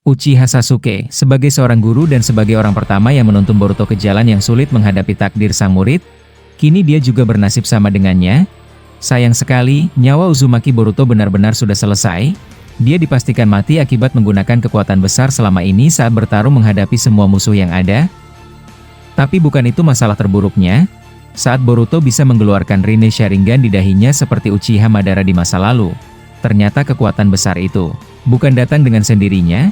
Uchiha Sasuke, sebagai seorang guru dan sebagai orang pertama yang menuntun Boruto ke jalan yang sulit menghadapi takdir sang murid, kini dia juga bernasib sama dengannya. Sayang sekali, nyawa Uzumaki Boruto benar-benar sudah selesai. Dia dipastikan mati akibat menggunakan kekuatan besar selama ini saat bertarung menghadapi semua musuh yang ada. Tapi bukan itu masalah terburuknya. Saat Boruto bisa mengeluarkan Rinne Sharingan di dahinya seperti Uchiha Madara di masa lalu, ternyata kekuatan besar itu bukan datang dengan sendirinya.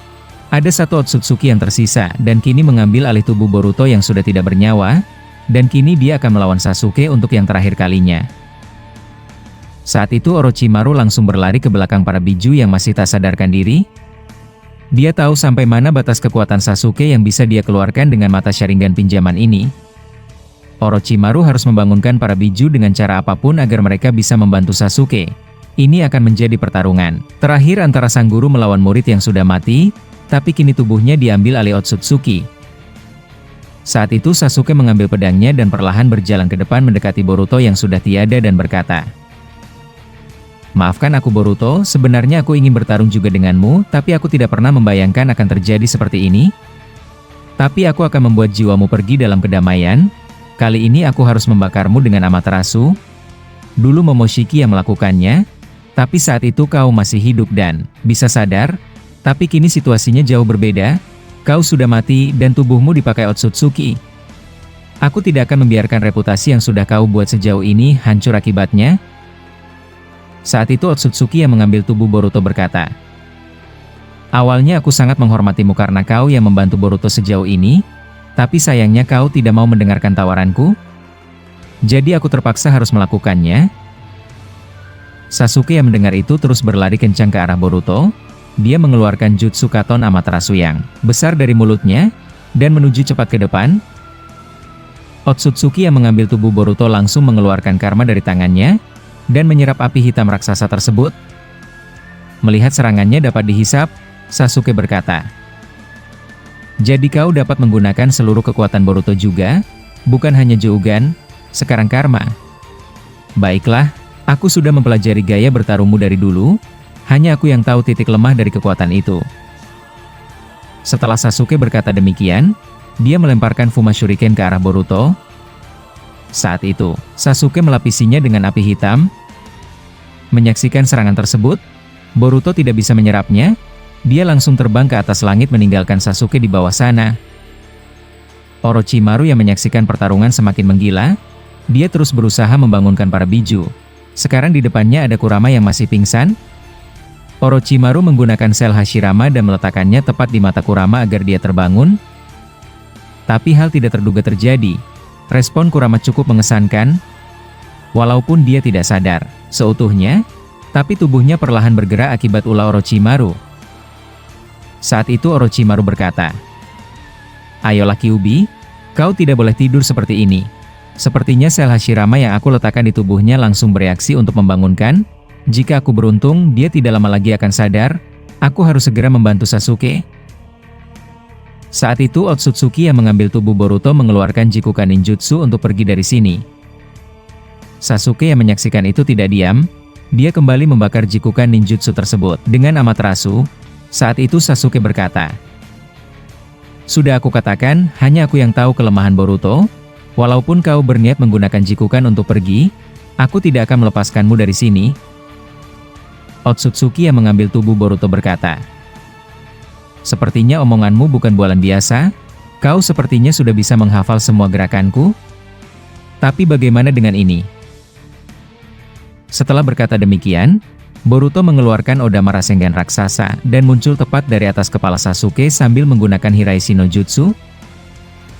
Ada satu Otsutsuki yang tersisa dan kini mengambil alih tubuh Boruto yang sudah tidak bernyawa, dan kini dia akan melawan Sasuke untuk yang terakhir kalinya. Saat itu Orochimaru langsung berlari ke belakang para biju yang masih tak sadarkan diri. Dia tahu sampai mana batas kekuatan Sasuke yang bisa dia keluarkan dengan mata Sharingan pinjaman ini. Orochimaru harus membangunkan para biju dengan cara apapun agar mereka bisa membantu Sasuke. Ini akan menjadi pertarungan terakhir antara sang guru melawan murid yang sudah mati, tapi kini tubuhnya diambil alih Otsutsuki. Saat itu Sasuke mengambil pedangnya dan perlahan berjalan ke depan mendekati Boruto yang sudah tiada dan berkata, "Maafkan aku Boruto, sebenarnya aku ingin bertarung juga denganmu, tapi aku tidak pernah membayangkan akan terjadi seperti ini. Tapi aku akan membuat jiwamu pergi dalam kedamaian. Kali ini aku harus membakarmu dengan Amaterasu. Dulu Momoshiki yang melakukannya, tapi saat itu kau masih hidup dan bisa sadar. Tapi kini situasinya jauh berbeda. Kau sudah mati dan tubuhmu dipakai Otsutsuki. Aku tidak akan membiarkan reputasi yang sudah kau buat sejauh ini hancur akibatnya." Saat itu Otsutsuki yang mengambil tubuh Boruto berkata, "Awalnya aku sangat menghormatimu karena kau yang membantu Boruto sejauh ini, tapi sayangnya kau tidak mau mendengarkan tawaranku. Jadi aku terpaksa harus melakukannya." Sasuke yang mendengar itu terus berlari kencang ke arah Boruto. Dia mengeluarkan jutsu Katon Amaterasu yang besar dari mulutnya, dan menuju cepat ke depan. Otsutsuki yang mengambil tubuh Boruto langsung mengeluarkan karma dari tangannya, dan menyerap api hitam raksasa tersebut. Melihat serangannya dapat dihisap, Sasuke berkata, "Jadi kau dapat menggunakan seluruh kekuatan Boruto juga, bukan hanya Jougan, sekarang karma. Baiklah, aku sudah mempelajari gaya bertarungmu dari dulu. Hanya aku yang tahu titik lemah dari kekuatan itu." Setelah Sasuke berkata demikian, dia melemparkan Fuma Shuriken ke arah Boruto. Saat itu, Sasuke melapisinya dengan api hitam. Menyaksikan serangan tersebut, Boruto tidak bisa menyerapnya. Dia langsung terbang ke atas langit meninggalkan Sasuke di bawah sana. Orochimaru yang menyaksikan pertarungan semakin menggila. Dia terus berusaha membangunkan para biju. Sekarang di depannya ada Kurama yang masih pingsan. Orochimaru menggunakan sel Hashirama dan meletakkannya tepat di mata Kurama agar dia terbangun. Tapi hal tidak terduga terjadi. Respon Kurama cukup mengesankan. Walaupun dia tidak sadar seutuhnya, tapi tubuhnya perlahan bergerak akibat ulah Orochimaru. Saat itu Orochimaru berkata, "Ayolah Kyuubi, kau tidak boleh tidur seperti ini." Sepertinya sel Hashirama yang aku letakkan di tubuhnya langsung bereaksi untuk membangunkan. Jika aku beruntung, dia tidak lama lagi akan sadar. Aku harus segera membantu Sasuke. Saat itu Otsutsuki yang mengambil tubuh Boruto mengeluarkan Jikukan Ninjutsu untuk pergi dari sini. Sasuke yang menyaksikan itu tidak diam. Dia kembali membakar Jikukan Ninjutsu tersebut dengan Amaterasu. Saat itu Sasuke berkata, "Sudah aku katakan, hanya aku yang tahu kelemahan Boruto. Walaupun kau berniat menggunakan Jikukan untuk pergi, aku tidak akan melepaskanmu dari sini." Otsutsuki yang mengambil tubuh Boruto berkata, "Sepertinya omonganmu bukan bualan biasa. Kau sepertinya sudah bisa menghafal semua gerakanku. Tapi bagaimana dengan ini?" Setelah berkata demikian, Boruto mengeluarkan Odama Rasengan raksasa dan muncul tepat dari atas kepala Sasuke sambil menggunakan Hiraishi no Jutsu.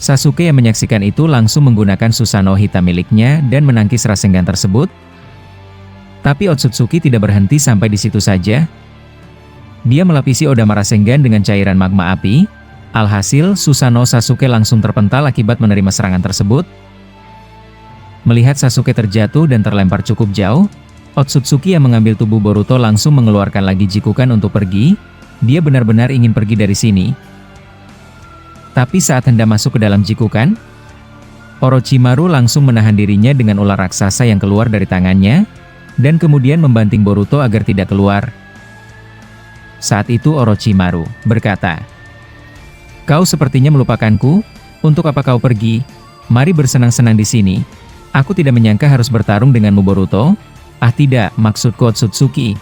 Sasuke yang menyaksikan itu langsung menggunakan Susanoo hitam miliknya dan menangkis Rasengan tersebut. Tapi Otsutsuki tidak berhenti sampai di situ saja. Dia melapisi Odama Rasengan dengan cairan magma api. Alhasil, Susanoo Sasuke langsung terpental akibat menerima serangan tersebut. Melihat Sasuke terjatuh dan terlempar cukup jauh, Otsutsuki yang mengambil tubuh Boruto langsung mengeluarkan lagi Jikukan untuk pergi. Dia benar-benar ingin pergi dari sini. Tapi saat hendak masuk ke dalam Jikukan, Orochimaru langsung menahan dirinya dengan ular raksasa yang keluar dari tangannya, dan kemudian membanting Boruto agar tidak keluar. Saat itu Orochimaru berkata, "Kau sepertinya melupakanku, untuk apa kau pergi? Mari bersenang-senang di sini. Aku tidak menyangka harus bertarung denganmu Boruto." "Ah tidak, maksudku Otsutsuki."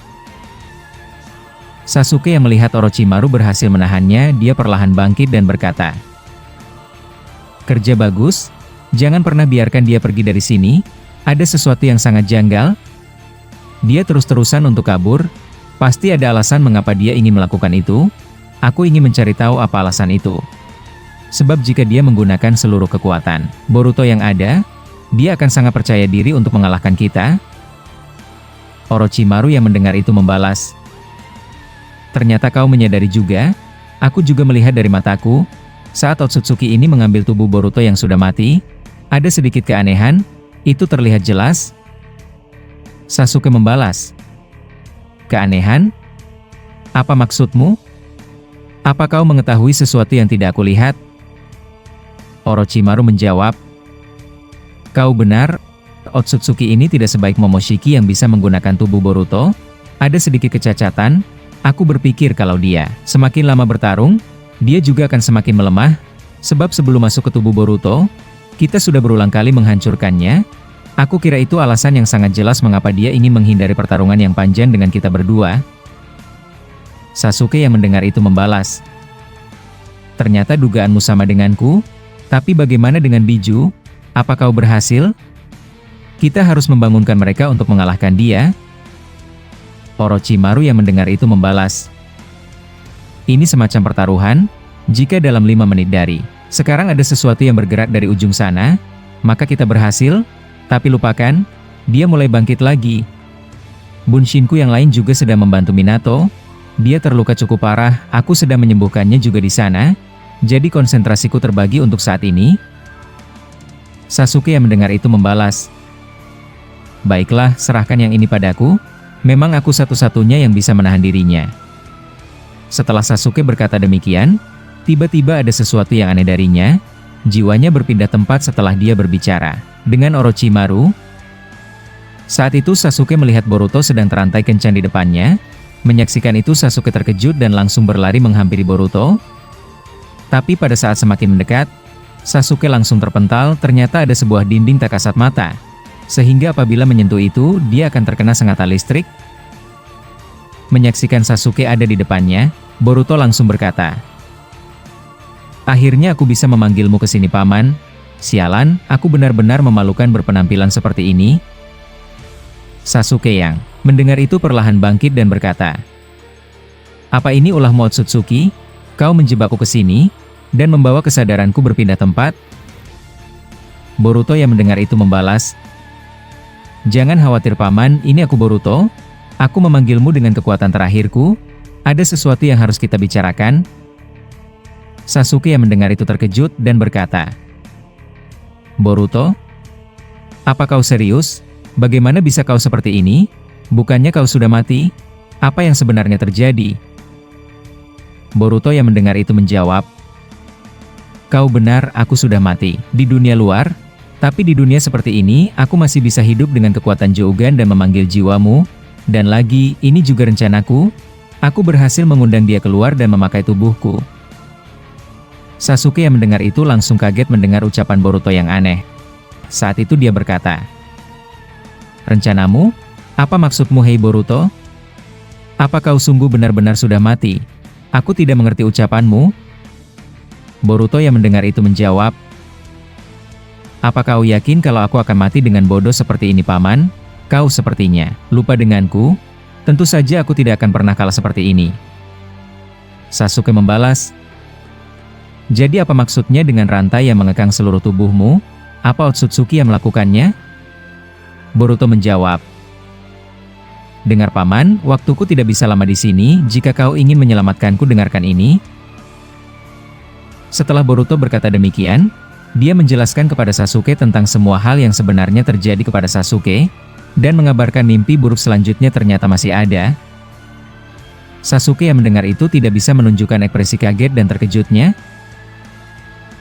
Sasuke yang melihat Orochimaru berhasil menahannya, dia perlahan bangkit dan berkata, "Kerja bagus, jangan pernah biarkan dia pergi dari sini, ada sesuatu yang sangat janggal. Dia terus-terusan untuk kabur, pasti ada alasan mengapa dia ingin melakukan itu. Aku ingin mencari tahu apa alasan itu. Sebab jika dia menggunakan seluruh kekuatan Boruto yang ada, dia akan sangat percaya diri untuk mengalahkan kita." Orochimaru yang mendengar itu membalas, "Ternyata kau menyadari juga, aku juga melihat dari mataku, saat Otsutsuki ini mengambil tubuh Boruto yang sudah mati, ada sedikit keanehan, itu terlihat jelas." Sasuke membalas, "Keanehan? Apa maksudmu? Apa kau mengetahui sesuatu yang tidak aku lihat?" Orochimaru menjawab, "Kau benar, Otsutsuki ini tidak sebaik Momoshiki yang bisa menggunakan tubuh Boruto. Ada sedikit kecacatan, aku berpikir kalau dia semakin lama bertarung, dia juga akan semakin melemah, sebab sebelum masuk ke tubuh Boruto, kita sudah berulang kali menghancurkannya. Aku kira itu alasan yang sangat jelas mengapa dia ingin menghindari pertarungan yang panjang dengan kita berdua." Sasuke yang mendengar itu membalas, "Ternyata dugaanmu sama denganku, tapi bagaimana dengan Biju? Apa kau berhasil? Kita harus membangunkan mereka untuk mengalahkan dia." Orochimaru yang mendengar itu membalas, "Ini semacam pertaruhan, jika dalam 5 menit dari sekarang ada sesuatu yang bergerak dari ujung sana, maka kita berhasil, tapi lupakan, dia mulai bangkit lagi. Bunshinku yang lain juga sedang membantu Minato, dia terluka cukup parah, aku sedang menyembuhkannya juga di sana, jadi konsentrasiku terbagi untuk saat ini." Sasuke yang mendengar itu membalas, "Baiklah, serahkan yang ini padaku, memang aku satu-satunya yang bisa menahan dirinya." Setelah Sasuke berkata demikian, tiba-tiba ada sesuatu yang aneh darinya, jiwanya berpindah tempat setelah dia berbicara dengan Orochimaru. Saat itu Sasuke melihat Boruto sedang terantai kencang di depannya. Menyaksikan itu Sasuke terkejut dan langsung berlari menghampiri Boruto. Tapi pada saat semakin mendekat, Sasuke langsung terpental, ternyata ada sebuah dinding tak kasat mata. Sehingga apabila menyentuh itu, dia akan terkena sengatan listrik. Menyaksikan Sasuke ada di depannya, Boruto langsung berkata, "Akhirnya aku bisa memanggilmu ke sini paman. Sialan, aku benar-benar memalukan berpenampilan seperti ini." Sasuke yang mendengar itu perlahan bangkit dan berkata, "Apa ini ulahmu Otsutsuki? Kau menjebakku ke sini, dan membawa kesadaranku berpindah tempat?" Boruto yang mendengar itu membalas, "Jangan khawatir paman, ini aku Boruto. Aku memanggilmu dengan kekuatan terakhirku. Ada sesuatu yang harus kita bicarakan." Sasuke yang mendengar itu terkejut dan berkata, "Boruto? Apa kau serius? Bagaimana bisa kau seperti ini? Bukannya kau sudah mati? Apa yang sebenarnya terjadi?" Boruto yang mendengar itu menjawab, "Kau benar, aku sudah mati di dunia luar. Tapi di dunia seperti ini, aku masih bisa hidup dengan kekuatan Jougan dan memanggil jiwamu. Dan lagi, ini juga rencanaku. Aku berhasil mengundang dia keluar dan memakai tubuhku." Sasuke yang mendengar itu langsung kaget mendengar ucapan Boruto yang aneh. Saat itu dia berkata, "Rencanamu? Apa maksudmu hei Boruto? Apa kau sungguh benar-benar sudah mati? Aku tidak mengerti ucapanmu." Boruto yang mendengar itu menjawab, "Apa kau yakin kalau aku akan mati dengan bodoh seperti ini paman? Kau sepertinya lupa denganku. Tentu saja aku tidak akan pernah kalah seperti ini." Sasuke membalas, "Jadi apa maksudnya dengan rantai yang mengekang seluruh tubuhmu? Apa Otsutsuki yang melakukannya?" Boruto menjawab, "Dengar paman, waktuku tidak bisa lama di sini. Jika kau ingin menyelamatkanku, dengarkan ini." Setelah Boruto berkata demikian, dia menjelaskan kepada Sasuke tentang semua hal yang sebenarnya terjadi kepada Sasuke, dan mengabarkan mimpi buruk selanjutnya ternyata masih ada. Sasuke yang mendengar itu tidak bisa menunjukkan ekspresi kaget dan terkejutnya.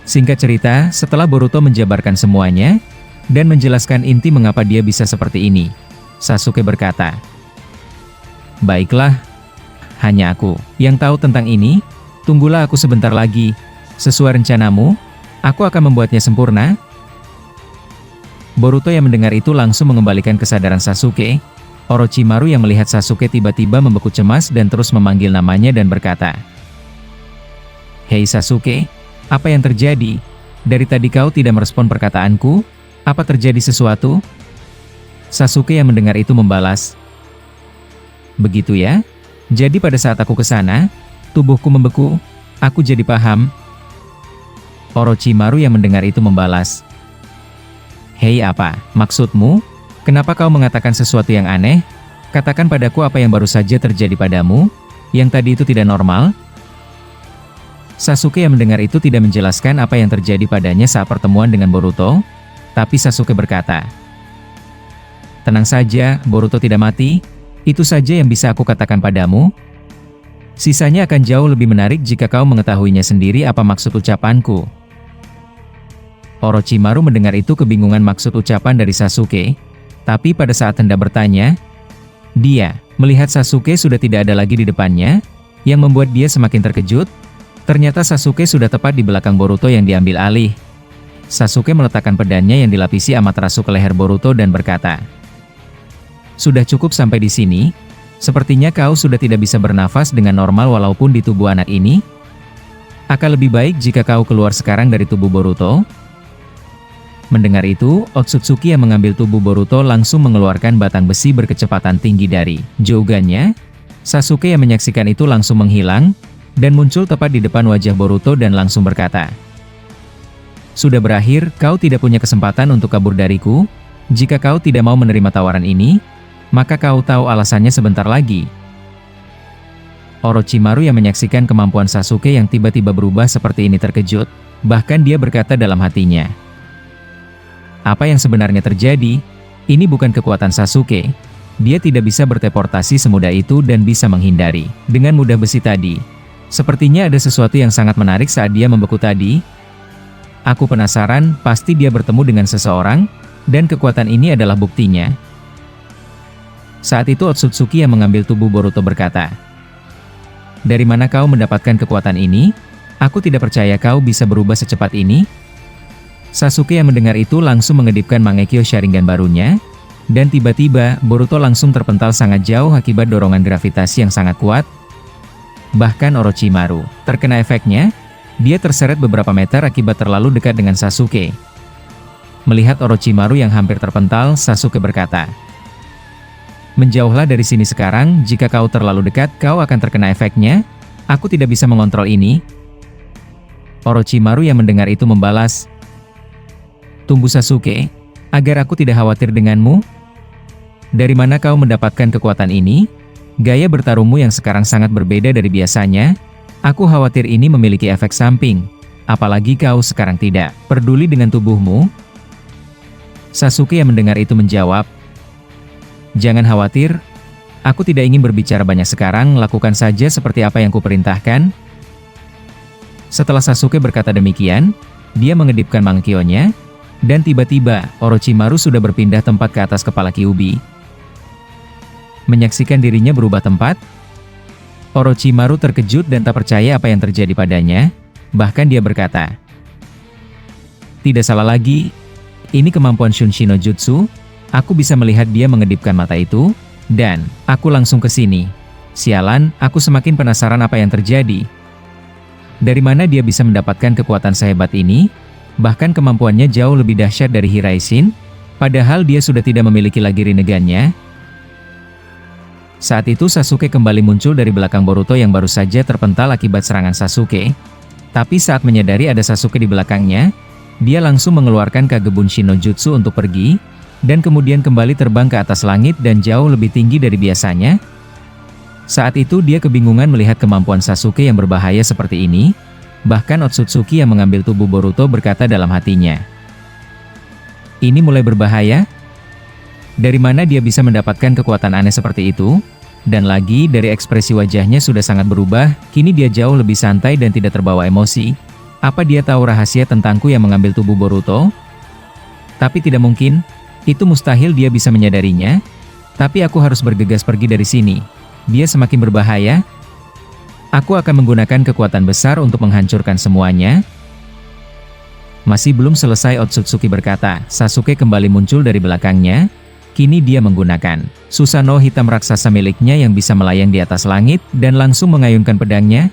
Singkat cerita, setelah Boruto menjabarkan semuanya, dan menjelaskan inti mengapa dia bisa seperti ini, Sasuke berkata, "Baiklah, hanya aku yang tahu tentang ini. Tunggulah aku sebentar lagi. Sesuai rencanamu, aku akan membuatnya sempurna. Boruto yang mendengar itu langsung mengembalikan kesadaran Sasuke. Orochimaru yang melihat Sasuke tiba-tiba membeku cemas dan terus memanggil namanya dan berkata, "Hei Sasuke, apa yang terjadi? Dari tadi kau tidak merespon perkataanku? Apa terjadi sesuatu?" Sasuke yang mendengar itu membalas, "Begitu ya? Jadi pada saat aku ke sana, tubuhku membeku, aku jadi paham." Orochimaru yang mendengar itu membalas, "Hei apa, maksudmu? Kenapa kau mengatakan sesuatu yang aneh? Katakan padaku apa yang baru saja terjadi padamu, yang tadi itu tidak normal." Sasuke yang mendengar itu tidak menjelaskan apa yang terjadi padanya saat pertemuan dengan Boruto, tapi Sasuke berkata, "Tenang saja, Boruto tidak mati, itu saja yang bisa aku katakan padamu. Sisanya akan jauh lebih menarik jika kau mengetahuinya sendiri apa maksud ucapanku." Orochimaru mendengar itu kebingungan maksud ucapan dari Sasuke, tapi pada saat hendak bertanya, dia melihat Sasuke sudah tidak ada lagi di depannya, yang membuat dia semakin terkejut. Ternyata Sasuke sudah tepat di belakang Boruto yang diambil alih. Sasuke meletakkan pedangnya yang dilapisi amaterasu ke leher Boruto dan berkata, "Sudah cukup sampai di sini. Sepertinya kau sudah tidak bisa bernafas dengan normal walaupun di tubuh anak ini. Akan lebih baik jika kau keluar sekarang dari tubuh Boruto." Mendengar itu, Otsutsuki yang mengambil tubuh Boruto langsung mengeluarkan batang besi berkecepatan tinggi dari Jogannya. Sasuke yang menyaksikan itu langsung menghilang, dan muncul tepat di depan wajah Boruto dan langsung berkata, "Sudah berakhir, kau tidak punya kesempatan untuk kabur dariku. Jika kau tidak mau menerima tawaran ini, maka kau tahu alasannya sebentar lagi." Orochimaru yang menyaksikan kemampuan Sasuke yang tiba-tiba berubah seperti ini terkejut, bahkan dia berkata dalam hatinya, "Apa yang sebenarnya terjadi? Ini bukan kekuatan Sasuke. Dia tidak bisa berteleportasi semudah itu dan bisa menghindari dengan mudah besi tadi. Sepertinya ada sesuatu yang sangat menarik saat dia membeku tadi. Aku penasaran, pasti dia bertemu dengan seseorang, dan kekuatan ini adalah buktinya." Saat itu Otsutsuki yang mengambil tubuh Boruto berkata, "Dari mana kau mendapatkan kekuatan ini? Aku tidak percaya kau bisa berubah secepat ini." Sasuke yang mendengar itu langsung mengedipkan Mangekyo Sharingan barunya, dan tiba-tiba Boruto langsung terpental sangat jauh akibat dorongan gravitasi yang sangat kuat. Bahkan Orochimaru terkena efeknya, dia terseret beberapa meter akibat terlalu dekat dengan Sasuke. Melihat Orochimaru yang hampir terpental, Sasuke berkata, "Menjauhlah dari sini sekarang, jika kau terlalu dekat kau akan terkena efeknya, aku tidak bisa mengontrol ini." Orochimaru yang mendengar itu membalas, "Tunggu Sasuke, agar aku tidak khawatir denganmu. Dari mana kau mendapatkan kekuatan ini? Gaya bertarungmu yang sekarang sangat berbeda dari biasanya. Aku khawatir ini memiliki efek samping, apalagi kau sekarang tidak peduli dengan tubuhmu." Sasuke yang mendengar itu menjawab, "Jangan khawatir, aku tidak ingin berbicara banyak sekarang, lakukan saja seperti apa yang kuperintahkan." Setelah Sasuke berkata demikian, dia mengedipkan Mangekyo-nya, dan tiba-tiba Orochimaru sudah berpindah tempat ke atas kepala Kyuubi. Menyaksikan dirinya berubah tempat, Orochimaru terkejut dan tak percaya apa yang terjadi padanya, bahkan dia berkata, "Tidak salah lagi, ini kemampuan Shunshin no Jutsu, aku bisa melihat dia mengedipkan mata itu, dan aku langsung ke sini. Sialan, aku semakin penasaran apa yang terjadi. Dari mana dia bisa mendapatkan kekuatan sehebat ini? Bahkan kemampuannya jauh lebih dahsyat dari Hiraishin, padahal dia sudah tidak memiliki lagi Rinnegan-nya." Saat itu Sasuke kembali muncul dari belakang Boruto yang baru saja terpental akibat serangan Sasuke. Tapi saat menyadari ada Sasuke di belakangnya, dia langsung mengeluarkan Kage Bunshin no Jutsu untuk pergi, dan kemudian kembali terbang ke atas langit dan jauh lebih tinggi dari biasanya. Saat itu dia kebingungan melihat kemampuan Sasuke yang berbahaya seperti ini. Bahkan Otsutsuki yang mengambil tubuh Boruto berkata dalam hatinya, "Ini mulai berbahaya? Dari mana dia bisa mendapatkan kekuatan aneh seperti itu?" Dan lagi dari ekspresi wajahnya sudah sangat berubah, kini dia jauh lebih santai dan tidak terbawa emosi. Apa dia tahu rahasia tentangku yang mengambil tubuh Boruto? Tapi tidak mungkin, itu mustahil dia bisa menyadarinya. Tapi aku harus bergegas pergi dari sini. Dia semakin berbahaya. Aku akan menggunakan kekuatan besar untuk menghancurkan semuanya. Masih belum selesai Otsutsuki berkata, Sasuke kembali muncul dari belakangnya. Kini dia menggunakan Susanoo hitam raksasa miliknya yang bisa melayang di atas langit dan langsung mengayunkan pedangnya.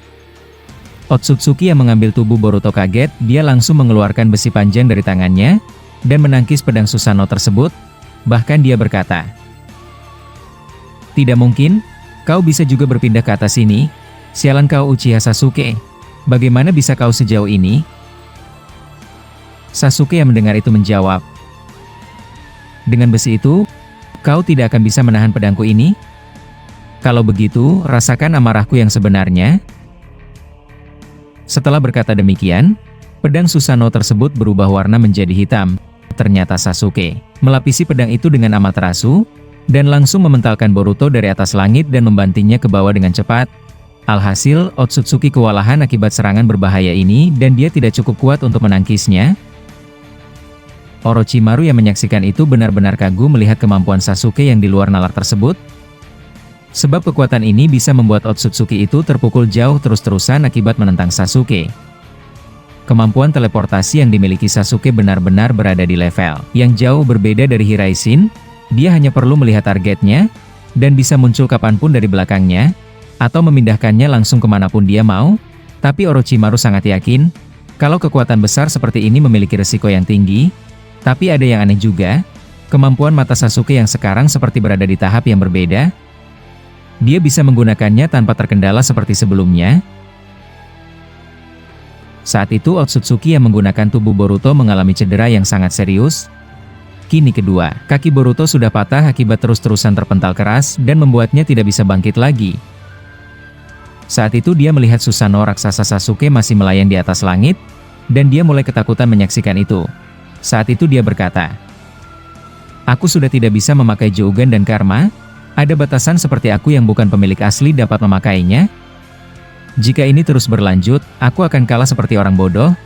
Otsutsuki yang mengambil tubuh Boruto kaget, dia langsung mengeluarkan besi panjang dari tangannya dan menangkis pedang Susanoo tersebut. Bahkan dia berkata, "Tidak mungkin, kau bisa juga berpindah ke atas sini. Sialan kau Uchiha Sasuke, bagaimana bisa kau sejauh ini?" Sasuke yang mendengar itu menjawab, "Dengan besi itu, kau tidak akan bisa menahan pedangku ini? Kalau begitu, rasakan amarahku yang sebenarnya." Setelah berkata demikian, pedang Susanoo tersebut berubah warna menjadi hitam. Ternyata Sasuke melapisi pedang itu dengan Amaterasu, dan langsung mementalkan Boruto dari atas langit dan membantingnya ke bawah dengan cepat. Alhasil, Otsutsuki kewalahan akibat serangan berbahaya ini dan dia tidak cukup kuat untuk menangkisnya. Orochimaru yang menyaksikan itu benar-benar kagum melihat kemampuan Sasuke yang di luar nalar tersebut. Sebab kekuatan ini bisa membuat Otsutsuki itu terpukul jauh terus-terusan akibat menentang Sasuke. Kemampuan teleportasi yang dimiliki Sasuke benar-benar berada di level yang jauh berbeda dari Hiraishin. Dia hanya perlu melihat targetnya, dan bisa muncul kapanpun dari belakangnya, atau memindahkannya langsung kemanapun dia mau. Tapi Orochimaru sangat yakin, kalau kekuatan besar seperti ini memiliki resiko yang tinggi. Tapi ada yang aneh juga, kemampuan mata Sasuke yang sekarang seperti berada di tahap yang berbeda. Dia bisa menggunakannya tanpa terkendala seperti sebelumnya. Saat itu Otsutsuki yang menggunakan tubuh Boruto mengalami cedera yang sangat serius. Kini kedua, kaki Boruto sudah patah akibat terus-terusan terpental keras dan membuatnya tidak bisa bangkit lagi. Saat itu dia melihat Susanoo raksasa Sasuke masih melayang di atas langit, dan dia mulai ketakutan menyaksikan itu. Saat itu dia berkata, "Aku sudah tidak bisa memakai Jougan dan Karma. Ada batasan seperti aku yang bukan pemilik asli dapat memakainya. Jika ini terus berlanjut, aku akan kalah seperti orang bodoh."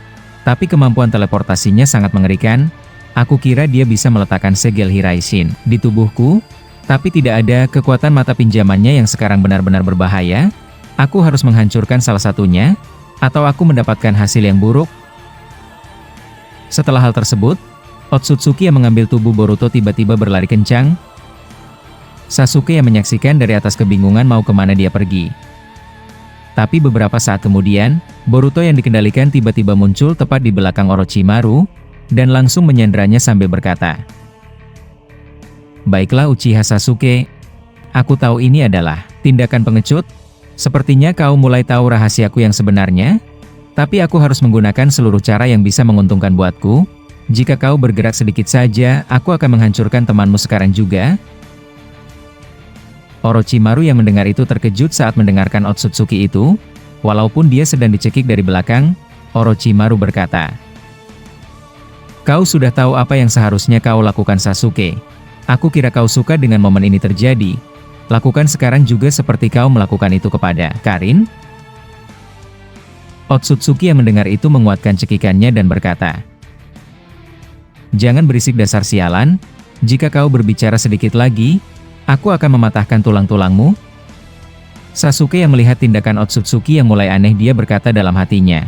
Tapi kemampuan teleportasinya sangat mengerikan. Aku kira dia bisa meletakkan segel Hiraishin di tubuhku, tapi tidak ada. Kekuatan mata pinjamannya yang sekarang benar-benar berbahaya. Aku harus menghancurkan salah satunya, atau aku mendapatkan hasil yang buruk. Setelah hal tersebut, Otsutsuki yang mengambil tubuh Boruto tiba-tiba berlari kencang. Sasuke yang menyaksikan dari atas kebingungan mau kemana dia pergi. Tapi beberapa saat kemudian, Boruto yang dikendalikan tiba-tiba muncul tepat di belakang Orochimaru, dan langsung menyandranya sambil berkata, "Baiklah Uchiha Sasuke, aku tahu ini adalah tindakan pengecut. Sepertinya kau mulai tahu rahasiaku yang sebenarnya. Tapi aku harus menggunakan seluruh cara yang bisa menguntungkan buatku. Jika kau bergerak sedikit saja, aku akan menghancurkan temanmu sekarang juga." Orochimaru yang mendengar itu terkejut saat mendengarkan Otsutsuki itu. Walaupun dia sedang dicekik dari belakang, Orochimaru berkata, "Kau sudah tahu apa yang seharusnya kau lakukan Sasuke. Aku kira kau suka dengan momen ini terjadi. Lakukan sekarang juga seperti kau melakukan itu kepada Karin." Otsutsuki yang mendengar itu menguatkan cekikannya dan berkata, "Jangan berisik dasar sialan. Jika kau berbicara sedikit lagi, aku akan mematahkan tulang-tulangmu." Sasuke yang melihat tindakan Otsutsuki yang mulai aneh, dia berkata dalam hatinya,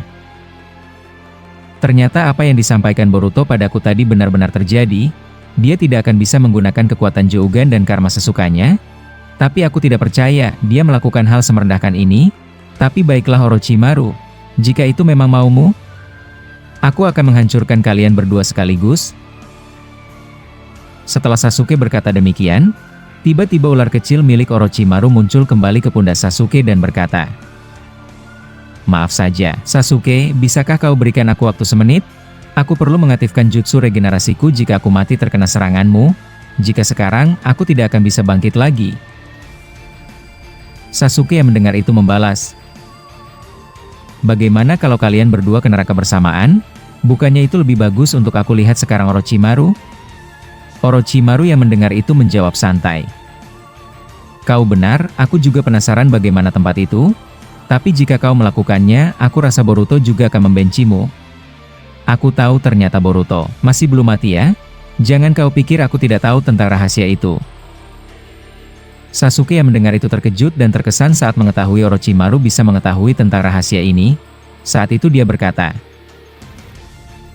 "Ternyata apa yang disampaikan Boruto padaku tadi benar-benar terjadi. Dia tidak akan bisa menggunakan kekuatan Jougan dan Karma sesukanya. Tapi aku tidak percaya dia melakukan hal semerendahkan ini. Tapi baiklah Orochimaru, jika itu memang maumu, aku akan menghancurkan kalian berdua sekaligus." Setelah Sasuke berkata demikian, tiba-tiba ular kecil milik Orochimaru muncul kembali ke pundak Sasuke dan berkata, "Maaf saja, Sasuke, bisakah kau berikan aku waktu semenit? Aku perlu mengaktifkan jutsu regenerasiku jika aku mati terkena seranganmu. Jika sekarang, aku tidak akan bisa bangkit lagi." Sasuke yang mendengar itu membalas, "Bagaimana kalau kalian berdua ke neraka bersamaan? Bukannya itu lebih bagus untuk aku lihat sekarang Orochimaru?" Orochimaru yang mendengar itu menjawab santai, "Kau benar, aku juga penasaran bagaimana tempat itu. Tapi jika kau melakukannya, aku rasa Boruto juga akan membencimu." "Aku tahu ternyata Boruto masih belum mati ya? Jangan kau pikir aku tidak tahu tentang rahasia itu." Sasuke yang mendengar itu terkejut dan terkesan saat mengetahui Orochimaru bisa mengetahui tentang rahasia ini. Saat itu dia berkata,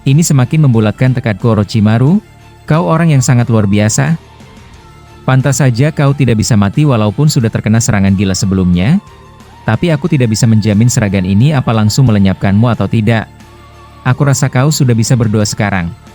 "Ini semakin membulatkan tekadku Orochimaru, kau orang yang sangat luar biasa. Pantas saja kau tidak bisa mati walaupun sudah terkena serangan gila sebelumnya, tapi aku tidak bisa menjamin serangan ini apa langsung melenyapkanmu atau tidak. Aku rasa kau sudah bisa berdoa sekarang."